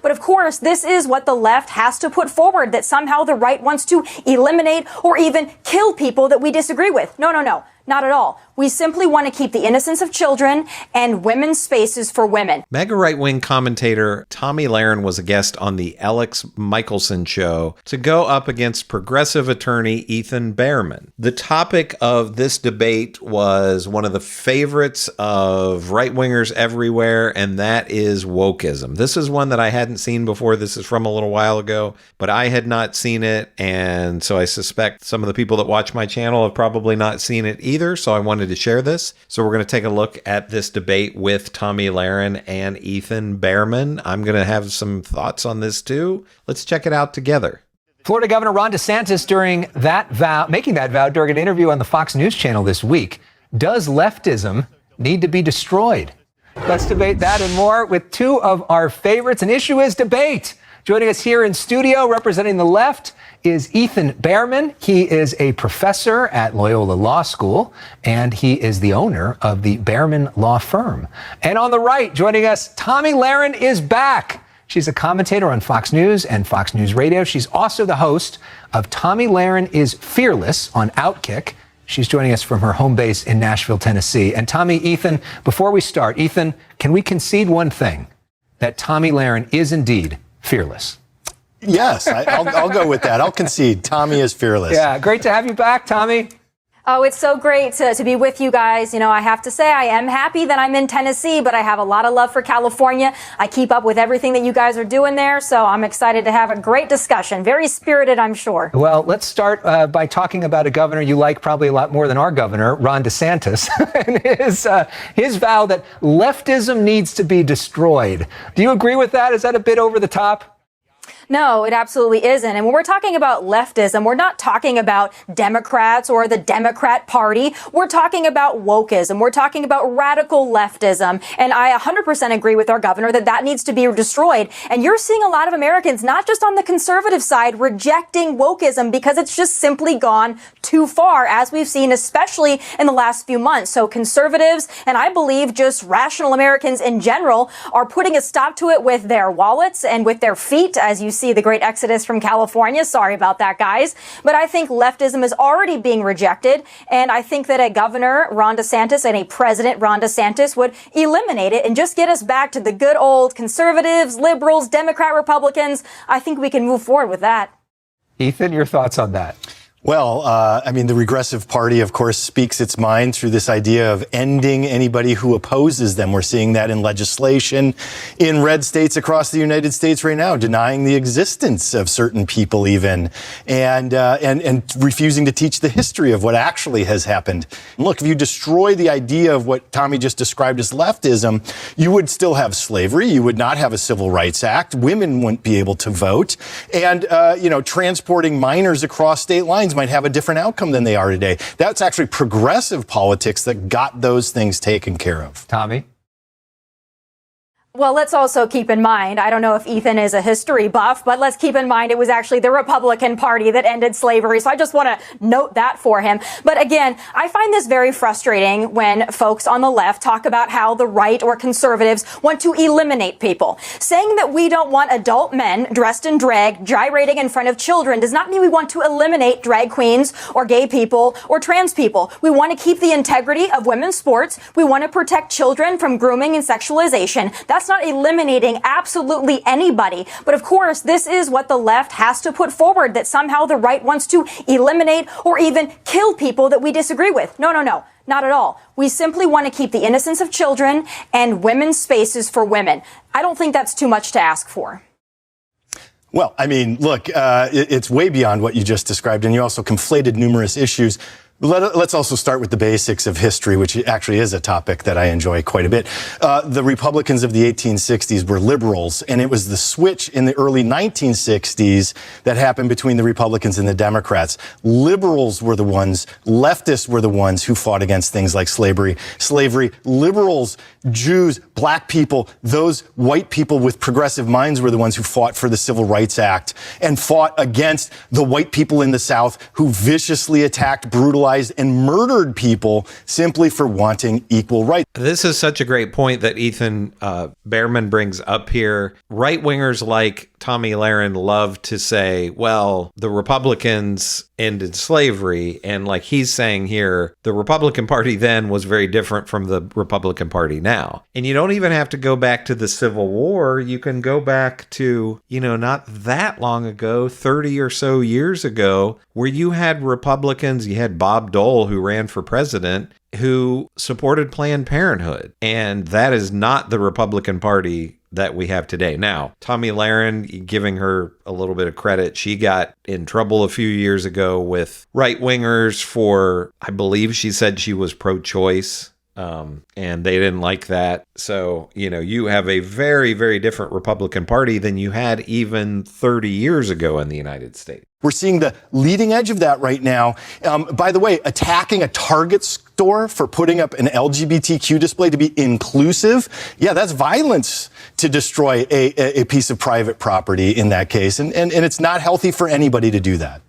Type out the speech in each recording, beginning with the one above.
But of course, this is what the left has to put forward, that somehow the right wants to eliminate or even kill people that we disagree with. No, no, no. Not at all. We simply want to keep the innocence of children and women's spaces for women. MAGA right-wing commentator Tomi Lahren was a guest on the Alex Michelson show to go up against progressive attorney Ethan Bearman. The topic of this debate was one of the favorites of right-wingers everywhere, and that is wokeism. This is one that I hadn't seen before. This is from a little while ago, but I had not seen it, and so I suspect some of the people that watch my channel have probably not seen it either. So I wanted to share this. So we're going to take a look at this debate with Tomi Lahren and Ethan Bearman. I'm going to have some thoughts on this too. Let's check it out together. Florida Governor Ron DeSantis making that vow during an interview on the Fox News channel this week. Does leftism need to be destroyed? Let's debate that and more with two of our favorites. An issue is debate. Joining us here in studio representing the left is Ethan Bearman. He is a professor at Loyola Law School, and he is the owner of the Bearman Law Firm. And on the right, joining us, Tomi Lahren is back. She's a commentator on Fox News and Fox News Radio. She's also the host of Tomi Lahren is Fearless on Outkick. She's joining us from her home base in Nashville, Tennessee. And Tomi, Ethan, before we start, Ethan, can we concede one thing, that Tomi Lahren is indeed fearless? Yes, I'll go with that. I'll concede. Tomi is fearless. Yeah, great to have you back, Tomi. Oh, it's so great to be with you guys. You know, I have to say I am happy that I'm in Tennessee, but I have a lot of love for California. I keep up with everything that you guys are doing there, so I'm excited to have a great discussion. Very spirited, I'm sure. Well, let's start by talking about a governor you like probably a lot more than our governor, Ron DeSantis, and his vow that leftism needs to be destroyed. Do you agree with that? Is that a bit over the top? No, it absolutely isn't. And when we're talking about leftism, we're not talking about Democrats or the Democrat Party. We're talking about wokeism. We're talking about radical leftism. And I 100% agree with our governor that that needs to be destroyed. And you're seeing a lot of Americans, not just on the conservative side, rejecting wokeism because it's just simply gone too far, as we've seen, especially in the last few months. So conservatives, and I believe just rational Americans in general, are putting a stop to it with their wallets and with their feet, as you see the great exodus from California. Sorry about that, guys. But I think leftism is already being rejected. And I think that a governor, Ron DeSantis, and a president, Ron DeSantis, would eliminate it and just get us back to the good old conservatives, liberals, Democrat, Republicans. I think we can move forward with that. Ethan, your thoughts on that? Well, I mean, the Regressive Party, of course, speaks its mind through this idea of ending anybody who opposes them. We're seeing that in legislation in red states across the United States right now, denying the existence of certain people even, and refusing to teach the history of what actually has happened. And look, if you destroy the idea of what Tomi just described as leftism, you would still have slavery. You would not have a Civil Rights Act. Women wouldn't be able to vote. And, transporting minors across state lines might have a different outcome than they are today. That's actually progressive politics that got those things taken care of. Tomi? Well, let's also keep in mind, I don't know if Ethan is a history buff, but let's keep in mind it was actually the Republican Party that ended slavery. So I just want to note that for him. But again, I find this very frustrating when folks on the left talk about how the right or conservatives want to eliminate people. Saying that we don't want adult men dressed in drag gyrating in front of children does not mean we want to eliminate drag queens or gay people or trans people. We want to keep the integrity of women's sports. We want to protect children from grooming and sexualization. That's not eliminating absolutely anybody. But of course, this is what the left has to put forward, that somehow the right wants to eliminate or even kill people that we disagree with. No, no, no. Not at all. We simply want to keep the innocence of children and women's spaces for women. I don't think that's too much to ask for. Well, I mean, look, it's way beyond what you just described, and you also conflated numerous issues. Let's also start with the basics of history, which actually is a topic that I enjoy quite a bit. The Republicans of the 1860s were liberals, and it was the switch in the early 1960s that happened between the Republicans and the Democrats. Liberals were the ones, leftists were the ones who fought against things like slavery. Liberals Jews, black people, those white people with progressive minds were the ones who fought for the Civil Rights Act and fought against the white people in the South who viciously attacked, brutalized, and murdered people simply for wanting equal rights. This is such a great point that Ethan Bearman brings up here. Right-wingers like Tomi Lahren love to say, well, the Republicans ended slavery. And like he's saying here, the Republican Party then was very different from the Republican Party now. And you don't even have to go back to the Civil War. You can go back to, not that long ago, 30 or so years ago, where you had Republicans, you had Bob Dole, who ran for president, who supported Planned Parenthood. And that is not the Republican Party that we have today. Now, Tomi Lahren, giving her a little bit of credit, she got in trouble a few years ago with right-wingers for, I believe she said she was pro-choice, and they didn't like that. So, you have a very, very different Republican Party than you had even 30 years ago in the United States. We're seeing the leading edge of that right now. By the way, attacking a Target store for putting up an LGBTQ display to be inclusive. Yeah, that's violence to destroy a piece of private property in that case. And it's not healthy for anybody to do that.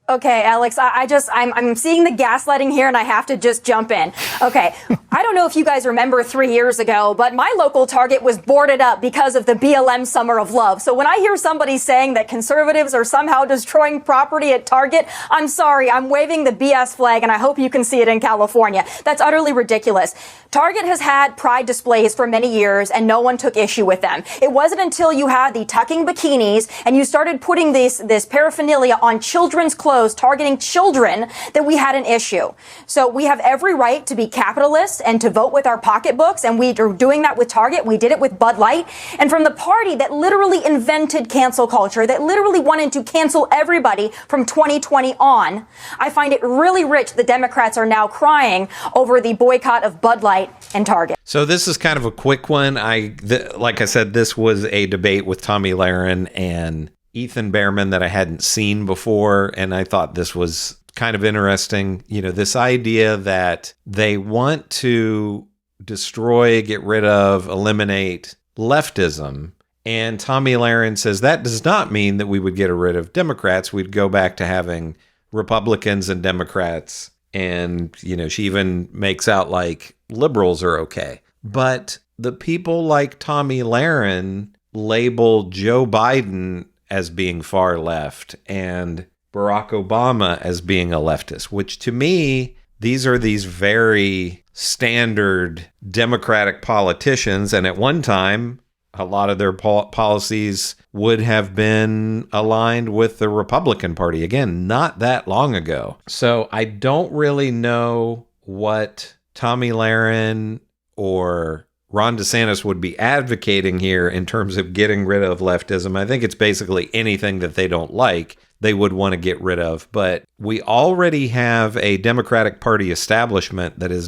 Okay, Alex, I'm seeing the gaslighting here and I have to just jump in. Okay, I don't know if you guys remember 3 years ago, but my local Target was boarded up because of the BLM Summer of Love. So when I hear somebody saying that conservatives are somehow destroying property at Target, I'm sorry, I'm waving the BS flag and I hope you can see it in California. That's utterly ridiculous. Target has had pride displays for many years and no one took issue with them. It wasn't until you had the tucking bikinis and you started putting this paraphernalia on children's clothes targeting children that we had an issue. So we have every right to be capitalists and to vote with our pocketbooks, and we are doing that with Target. We did it with Bud Light. And from the party that literally invented cancel culture, that literally wanted to cancel everybody from 2020 on, I find it really rich the Democrats are now crying over the boycott of Bud Light and Target. So this is kind of a quick one. Like I said, this was a debate with Tomi Lahren and Ethan Bearman that I hadn't seen before, and I thought this was kind of interesting. This idea that they want to destroy, get rid of, eliminate leftism. And Tomi Lahren says that does not mean that we would get rid of Democrats. We'd go back to having Republicans and Democrats. And, she even makes out like liberals are okay. But the people like Tomi Lahren label Joe Biden as being far left and Barack Obama as being a leftist, which to me, these are these very standard Democratic politicians. And at one time, a lot of their policies would have been aligned with the Republican Party. Again, not that long ago. So I don't really know what Tomi Lahren or Ron DeSantis would be advocating here in terms of getting rid of leftism. I think it's basically anything that they don't like, they would want to get rid of. But we already have a Democratic Party establishment that is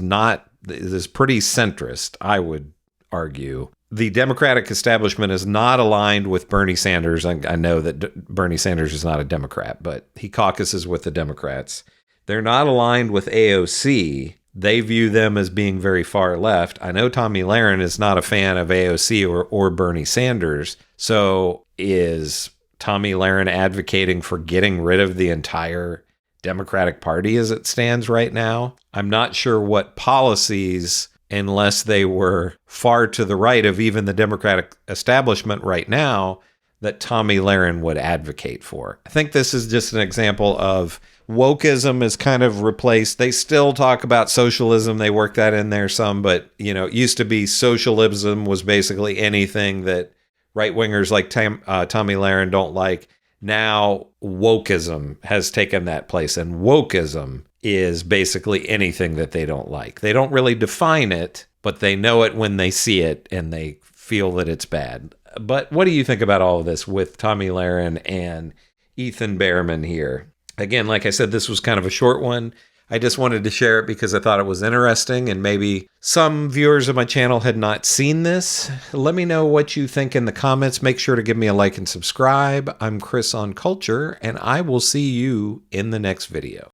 pretty centrist, I would argue. The Democratic establishment is not aligned with Bernie Sanders. I know that Bernie Sanders is not a Democrat, but he caucuses with the Democrats. They're not aligned with AOC. They view them as being very far left. I know Tomi Lahren is not a fan of AOC or Bernie Sanders. So is Tomi Lahren advocating for getting rid of the entire Democratic Party as it stands right now? I'm not sure what policies, unless they were far to the right of even the Democratic establishment right now, that Tomi Lahren would advocate for. I think this is just an example of wokeism is kind of replaced. They still talk about socialism. They work that in there some, but it used to be socialism was basically anything that right-wingers like Tomi Lahren don't like. Now wokeism has taken that place, and wokeism is basically anything that they don't like. They don't really define it, but they know it when they see it and they feel that it's bad. But what do you think about all of this with Tomi Lahren and Ethan Bearman here? Again, like I said, this was kind of a short one. I just wanted to share it because I thought it was interesting, and maybe some viewers of my channel had not seen this. Let me know what you think in the comments. Make sure to give me a like and subscribe. I'm Chris on Culture, and I will see you in the next video.